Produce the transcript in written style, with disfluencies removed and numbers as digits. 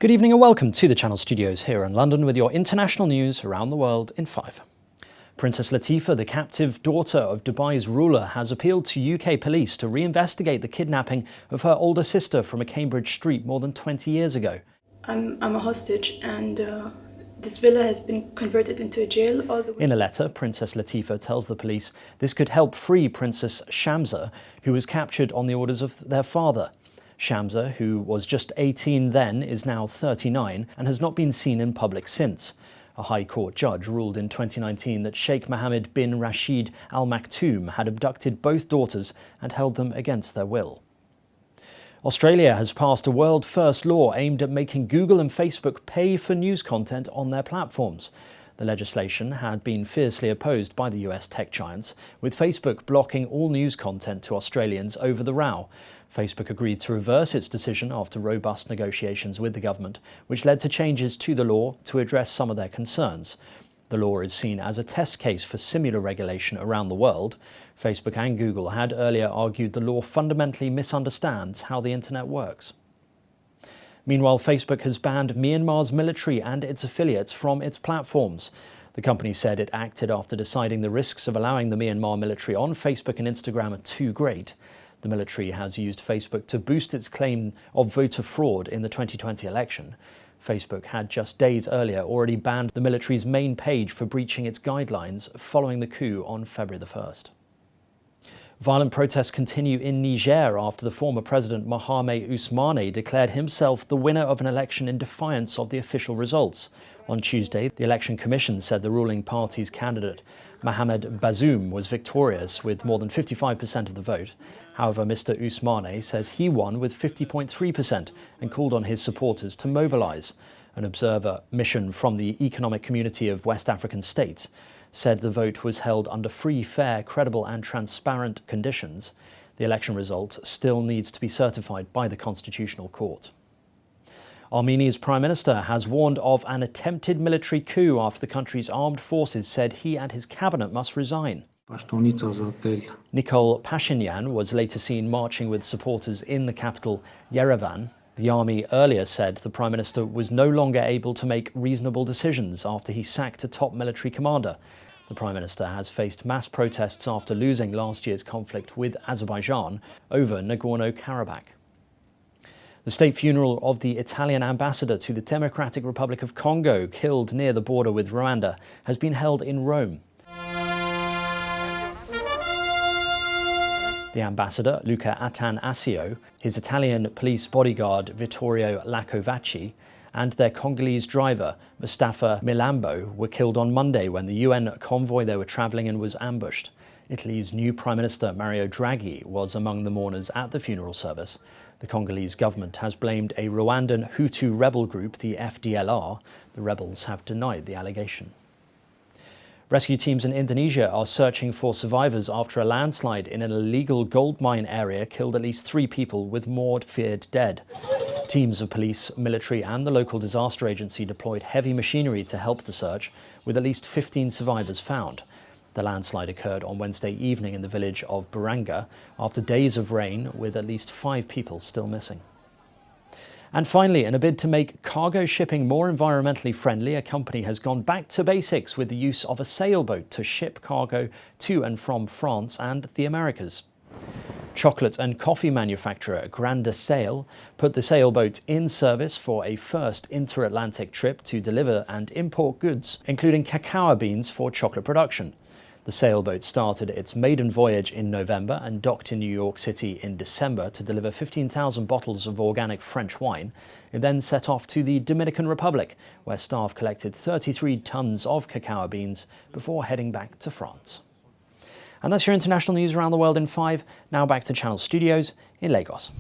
Good evening and welcome to the Channel Studios here in London with your international news around the world in 5. Princess Latifah, the captive daughter of Dubai's ruler, has appealed to UK police to reinvestigate the kidnapping of her older sister from a Cambridge street more than 20 years ago. I'm a hostage and this villa has been converted into a jail all the way. In a letter, Princess Latifah tells the police this could help free Princess Shamsa, who was captured on the orders of their father. Shamsa, who was just 18 then, is now 39 and has not been seen in public since. A High Court judge ruled in 2019 that Sheikh Mohammed bin Rashid Al Maktoum had abducted both daughters and held them against their will. Australia has passed a world-first law aimed at making Google and Facebook pay for news content on their platforms. The legislation had been fiercely opposed by the US tech giants, with Facebook blocking all news content to Australians over the row. Facebook agreed to reverse its decision after robust negotiations with the government, which led to changes to the law to address some of their concerns. The law is seen as a test case for similar regulation around the world. Facebook and Google had earlier argued the law fundamentally misunderstands how the internet works. Meanwhile, Facebook has banned Myanmar's military and its affiliates from its platforms. The company said it acted after deciding the risks of allowing the Myanmar military on Facebook and Instagram are too great. The military has used Facebook to boost its claim of voter fraud in the 2020 election. Facebook had just days earlier already banned the military's main page for breaching its guidelines following the coup on February the 1st. Violent protests continue in Niger after the former president Mohamed Ousmane declared himself the winner of an election in defiance of the official results. On Tuesday, the Election Commission said the ruling party's candidate, Mohamed Bazoum, was victorious with more than 55% of the vote. However, Mr. Ousmane says he won with 50.3% and called on his supporters to mobilise. An observer mission from the Economic Community of West African States said the vote was held under free, fair, credible and transparent conditions. The election result still needs to be certified by the Constitutional Court. Armenia's Prime Minister has warned of an attempted military coup after the country's armed forces said he and his cabinet must resign. Nikol Pashinyan was later seen marching with supporters in the capital, Yerevan. The army earlier said the Prime Minister was no longer able to make reasonable decisions after he sacked a top military commander. The Prime Minister has faced mass protests after losing last year's conflict with Azerbaijan over Nagorno-Karabakh. The state funeral of the Italian ambassador to the Democratic Republic of Congo, killed near the border with Rwanda, has been held in Rome. The ambassador, Luca Attanasio, his Italian police bodyguard Vittorio Lacovacci, and their Congolese driver, Mustafa Milambo, were killed on Monday when the UN convoy they were travelling in was ambushed. Italy's new Prime Minister, Mario Draghi, was among the mourners at the funeral service. The Congolese government has blamed a Rwandan Hutu rebel group, the FDLR. The rebels have denied the allegation. Rescue teams in Indonesia are searching for survivors after a landslide in an illegal gold mine area killed at least 3 people, with more feared dead. Teams of police, military and the local disaster agency deployed heavy machinery to help the search, with at least 15 survivors found. The landslide occurred on Wednesday evening in the village of Buranga after days of rain, with at least 5 people still missing. And finally, in a bid to make cargo shipping more environmentally friendly, a company has gone back to basics with the use of a sailboat to ship cargo to and from France and the Americas. Chocolate and coffee manufacturer Grande Sail put the sailboat in service for a first inter-Atlantic trip to deliver and import goods, including cacao beans for chocolate production. The sailboat started its maiden voyage in November and docked in New York City in December to deliver 15,000 bottles of organic French wine. It then set off to the Dominican Republic, where staff collected 33 tons of cacao beans before heading back to France. And that's your international news around the world in 5. Now back to Channel Studios in Lagos.